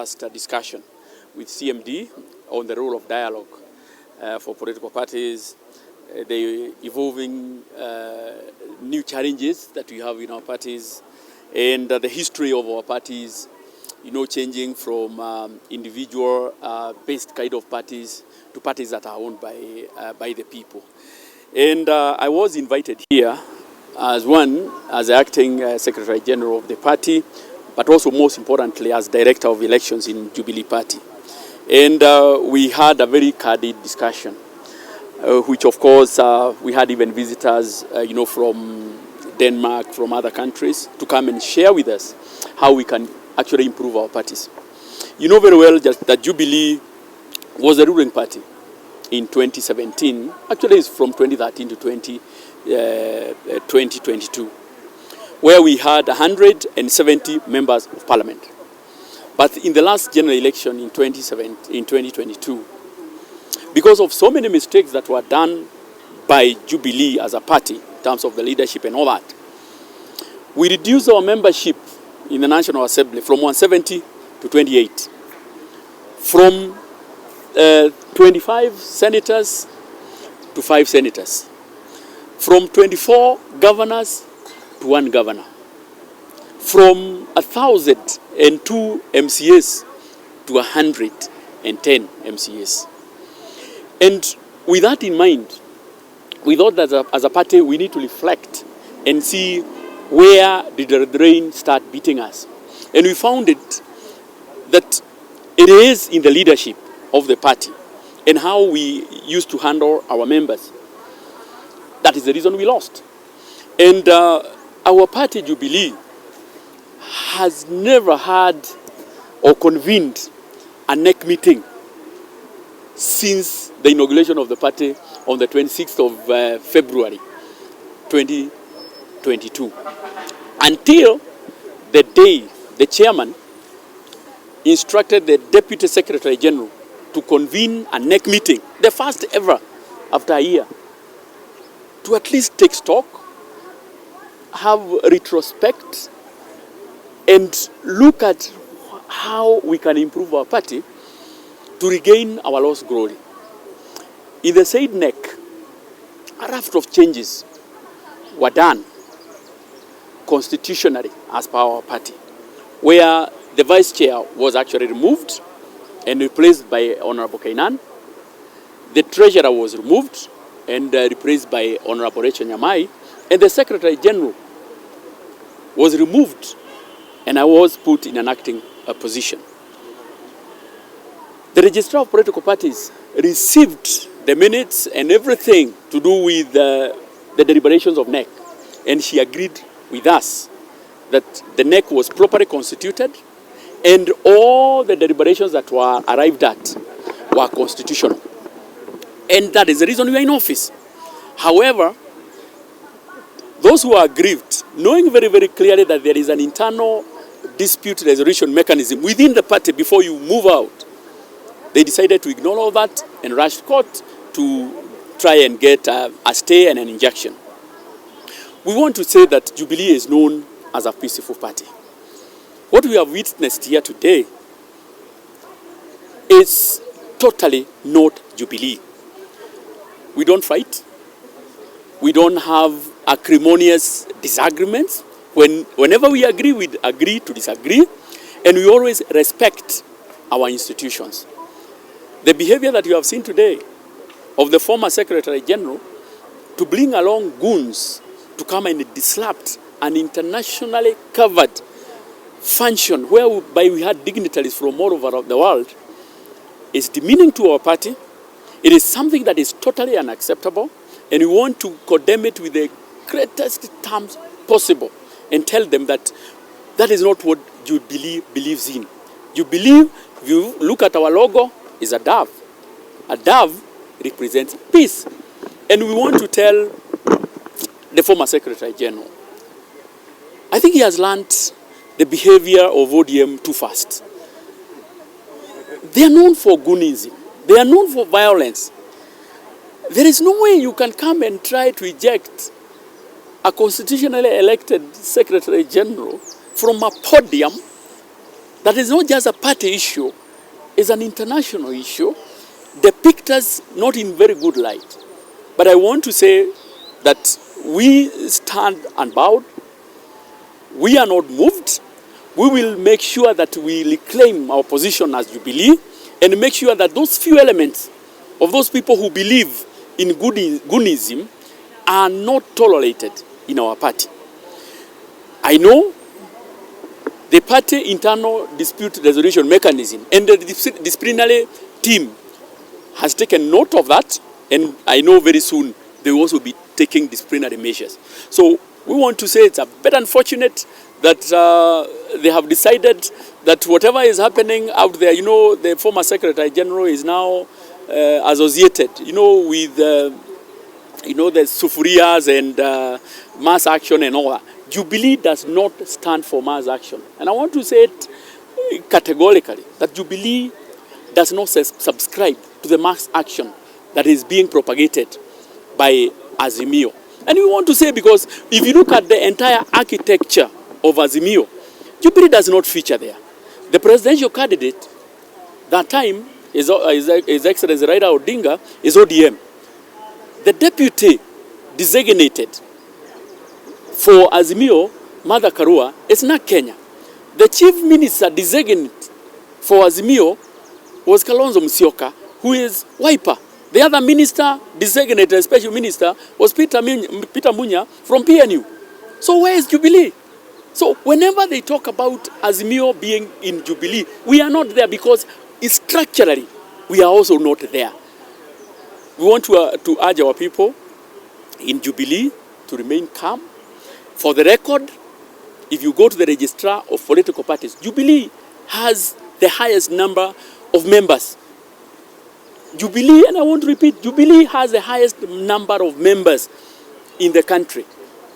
Last discussion with CMD on the role of dialogue for political parties, the evolving new challenges that we have in our parties, and the history of our parties, changing from individual-based kind of parties to parties that are owned by the people. And I was invited here as the acting Secretary General of the party, but also most importantly as Director of Elections in Jubilee Party. And we had a very candid discussion, which of course we had even visitors, from Denmark, from other countries, to come and share with us how we can actually improve our parties. You know very well just that Jubilee was a ruling party in 2017. Actually, it's from 2013 to 2022, where we had 170 members of parliament. But in the last general election in 2022, because of so many mistakes that were done by Jubilee as a party, in terms of the leadership and all that, we reduced our membership in the National Assembly from 170 to 28. From 25 senators to 5 senators. From 24 governors to 1 governor. From 1,002 MCAs to 110 MCAs. And with that in mind, we thought that as a party we need to reflect and see where did the rain start beating us. And we found it that it is in the leadership of the party and how we used to handle our members. That is the reason we lost. And our party, Jubilee, has never had or convened a NEC meeting since the inauguration of the party on the 26th of February 2022. Until the day the chairman instructed the Deputy Secretary General to convene a NEC meeting, the first ever after a year, to at least take stock, have retrospect, and look at how we can improve our party to regain our lost glory. In the said NEC, a raft of changes were done constitutionally as per our party, where the vice chair was actually removed and replaced by Honorable Kainan. The treasurer was removed and replaced by Honorable Rachel Nyamai, and the Secretary General was removed and I was put in an acting position. The Registrar of Political Parties received the minutes and everything to do with the deliberations of NEC, and she agreed with us that the NEC was properly constituted and all the deliberations that were arrived at were constitutional. And that is the reason we are in office. However, those who are aggrieved, knowing very, very clearly that there is an internal dispute resolution mechanism within the party before you move out, they decided to ignore all that and rushed court to try and get a stay and an injunction. We want to say that Jubilee is known as a peaceful party. What we have witnessed here today is totally not Jubilee. We don't fight. We don't have acrimonious disagreements. Whenever we agree to disagree, and we always respect our institutions. The behavior that you have seen today of the former Secretary General to bring along goons to come and disrupt an internationally covered function whereby we had dignitaries from all over the world is demeaning to our party. It is something that is totally unacceptable, and we want to condemn it with the greatest terms possible and tell them that that is not what Jubilee believes in. Jubilee, if you look at our logo, is a dove. A dove represents peace. And we want to tell the former Secretary General, I think he has learnt the behavior of ODM too fast. They are known for goonism. They are known for violence. There is no way you can come and try to eject a constitutionally elected Secretary General from a podium that is not just a party issue, it's an international issue, depict us not in very good light. But I want to say that we stand unbowed, we are not moved, we will make sure that we reclaim our position as Jubilee and make sure that those few elements of those people who believe in Gunism are not tolerated in our party. I know the party internal dispute resolution mechanism and the disciplinary team has taken note of that, and I know very soon they will also be taking disciplinary measures. So we want to say it's a bit unfortunate that they have decided that whatever is happening out there, you know, the former Secretary General is now associated, you know, with, you know, the sufurias and mass action and all that. Jubilee does not stand for mass action. And I want to say it categorically, that Jubilee does not subscribe to the mass action that is being propagated by Azimio. And we want to say, because if you look at the entire architecture of Azimio, Jubilee does not feature there. The presidential candidate that time is His Excellency Raila Odinga is ODM. The deputy designated for Azimio, Martha Karua, is not Kenya. The chief minister designated for Azimio was Kalonzo Musyoka, who is Wiper. The other minister designated, special minister, was Peter Munya from PNU. So where is Jubilee? So whenever they talk about Azimio being in Jubilee, we are not there because structurally we are also not there. We want to urge our people in Jubilee to remain calm. For the record, if you go to the registrar of political parties, Jubilee has the highest number of members. Jubilee, and I want to repeat, Jubilee has the highest number of members in the country.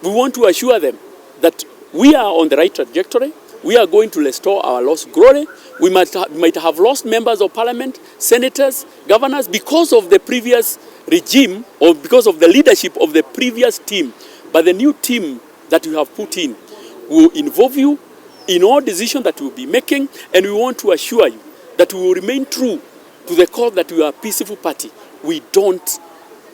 We want to assure them that we are on the right trajectory. We are going to restore our lost glory. We might have lost members of parliament, senators, governors because of the previous regime or because of the leadership of the previous team. But the new team that you have put in will involve you in all decisions that we will be making, and we want to assure you that we will remain true to the call that we are a peaceful party. We don't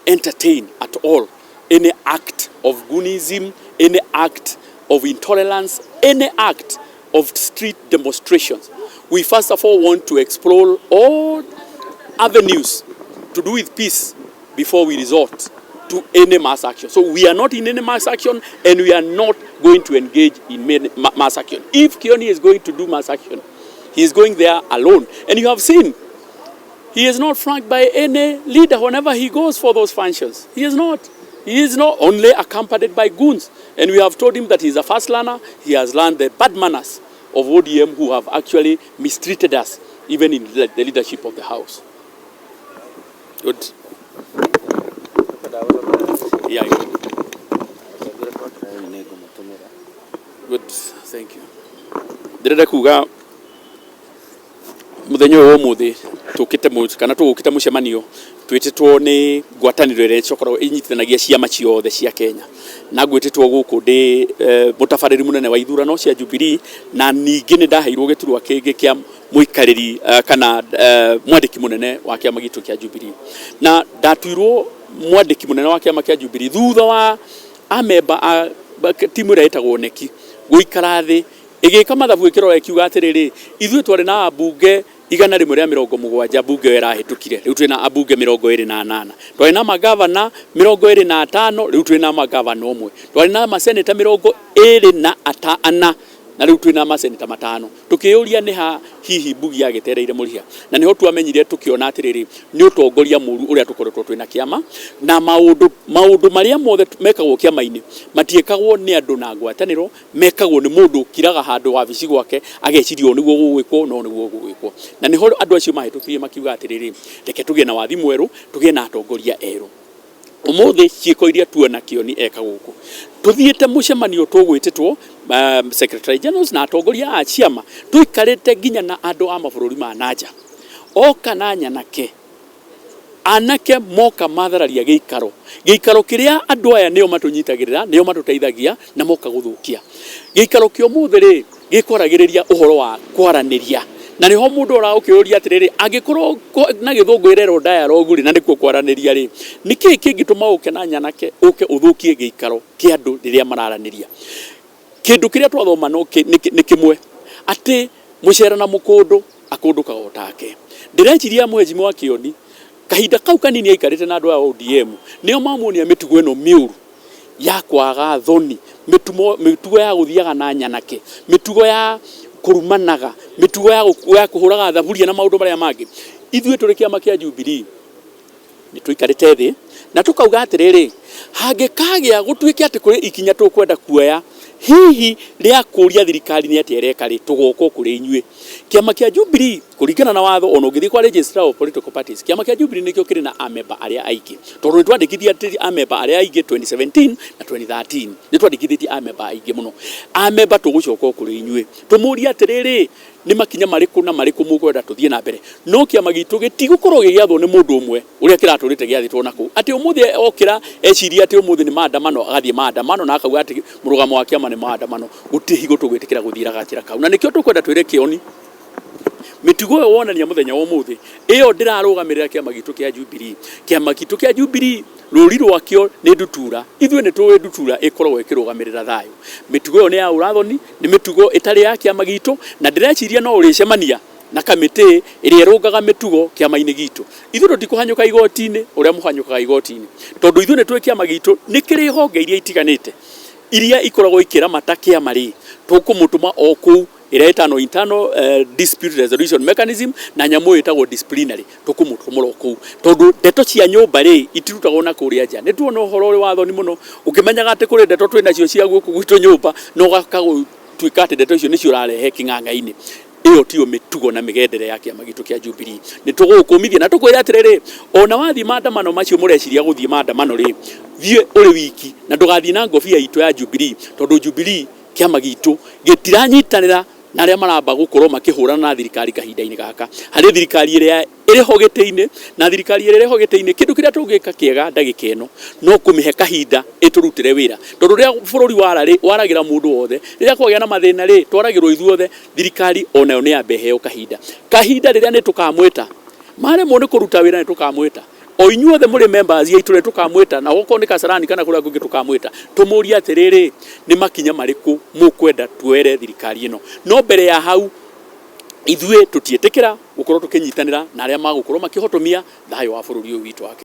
entertain at all any act of Gunism, any act of intolerance, any act of street demonstrations. We first of all want to explore all avenues to do with peace before we resort to any mass action. So we are not in any mass action, and we are not going to engage in mass action. If Kioni is going to do mass action, he is going there alone. And you have seen, he is not flanked by any leader whenever he goes for those functions. He is not. He is not only accompanied by goons. And we have told him that he is a fast learner. He has learned the bad manners of ODM, who have actually mistreated us, even in the leadership of the House. Good. Yeah. Good. Thank you. Ndirenda kuga muthenya wo muthi tukite kana tugukite mucemanio twititwo ni ngwataniro ire cokorwo inyitithanagia ciama ciothe cia Kenya na gwititwo guku ndi mutabariri munene wa ithurano cia Jubilee, na ningi ni ndaheirwo giturwa kingi kia muikariri kana mwandiki munene wa kiama gitu kia Jubilee, na ndatuirwo mwandiki munene wa kiama kia Jubilee thutha wa amemba a timu ira itagwo neki guikara thi igika mathabu ikiro ekiuga atiriri ithuĩ twari na ambunge 170 bunge irahitukire, riu twina ambunge 28, twari na magavana 25, riu twina magavana omwe, twari na maseneta 24 na riu twina maseneta 5. Tukiuria ni ha hihi mbugi agitereire muriha, na niho twamenyire tukiona atiriri ni utongoria muru uria tukoretwo twina kiama, na maundu maria mothe mekagwo kiama-ini matiekagwo ni andu na ngwataniro, mekagwo ni mundu kiraga handu wabici gwake agecirio niguo gugwikwo no niguo gugwikwo, na niho andu acio mahitukirie makiuga atiriri reke tugie na wathi mweru, tugie na atongoria eru. Umuthi ciiko iria tuona Kioni eka guku tuthiete mucemanio tugwititwo Secretary Generals na atongoria a ciama tuikarite nginya na andu a mabururi ma nanja oka na nyanake anake moka mathararia giikaro kiria andu aya nio matunyitagirira nio matuteithagia na moka guthukia giikaro kio muthi ri gikwaragiriria uhoro wa kwaraniria na niho mundu ora ukiuria atiriri angikorwo na githungu irero dialogue ri na ndikuo kwaraniria ri niki kingituma uke na nyanake uke uthukie giikaro ki andu riria mararaniria kindu kiria twathoma no ni kimwe ati mucera na mukundu akundu kagotake ndirechiria muhejimi wa Kioni kahinda kau kanini aikarite na andu a ODM nio mamuonia mitugo eno miuru ya kwaga thoni mitugo ya guthiaga na nyanake mitugo ya kurumanaga mitugo ya kuhuraga thaburia na maundu maria mangi ithue turi kiama kia Jubilee ni tuikarite thi na tukauga atiriri hangikagia gutuike ati kuri ikinya tukwenda kuoya hihi ria kuria thirikari ni atireka ri tugoko kuri inyue kiama kia Jubilee kuringana na watho ono ngithi kwa registrar of political parties kiama kia Jubilee nikio kiri na amemba aria aiki tondu twandikithia ati amemba aria aiki 2017 na 2013 ni twandikithia amemba aiki muno amemba tugucoka kuri inyue tumuria atiriri ni makinya mariku na mariku mukwenda tuthie na mbere no kiama gitu gitigukorwo giathwo ni mundu umwe uria kiraturite giathitwo naku ati umuthi okira eciria ati umuthi ni maandamano agathie maandamano na akauga ati murugamo wa kiama ni maandamano gutihigo tugwitikira guthira gachira kau na nikio tukwenda twire Kioni mitugo yo wonania muthenya wa umuthi iyo ndirarugamirira kiama gitu kia Jubilee kiama gitu kia Jubilee ruri rwakio ni ndutura ithwe ni tuwe ndutura ikorwo ikirugamirira thayo mitugo yo ni ya urathoni ni mitugo itari ya kiama gitu na ndireciria no uricemania na kamite iria rungaga mitugo kiama-ini gitu ithu tutikuhanyuka igoti-ini uria muhanyukaga igoti-ini tondu ithu ni twe kiama gitu ni kiri honge iria itiganite iria ikoragwo ikiramata kiama ri tukumutuma oku iretano internal dispute resolution mechanism na nyamu itagwo disciplinary tukumutumura oku tondu ndeto cia nyumba ri itirutagwo na kuria nja ni tuona uhoro uri wathoni muno ukimenyaga ati kuri ndeto twina cio cia guku gwitu nyumba no gakago twikate ndeto icio ni cio rarehe king'ang'a-ini iyo tio mitugo na migendere ya kiama gitu kia Jubilee ni tugukumithia na tukwira atiriri ona wathi maandamano macio mureciria guthie maandamano ri thie uri wiki na ndugathie na ngofia itu ya Jubilee tondu Jubilee kiama gitu gitiranyitanira na aria maramba gukorwo makihurana na thirikari kahinda-ini gaka hari thirikari iria iri hogete-ini na thirikari iria iri hogete-ini kindu kiria tungika kiega ndagika ino no kumihe kahinda iturutire wira tondu ria bururi waragira mundu wothe riria kwagia na mathina ri twaragirwo ithuothe thirikari onayo ni ambe heo kahinda riria ni tukamwita mare mo ni kuruta wira ni tukamwita o inyuothe muri members ya itule tukamwita na goko ni Kasarani kana kuria kungi tukamwita tumuria atiriri ni makinya mariku mukwenda twere thirikari ino no mbere ya hau ithue tutietekera gukorwo tukinyitanira na aria magukorwo makihotomia thayo wa bururi uyu witu wake.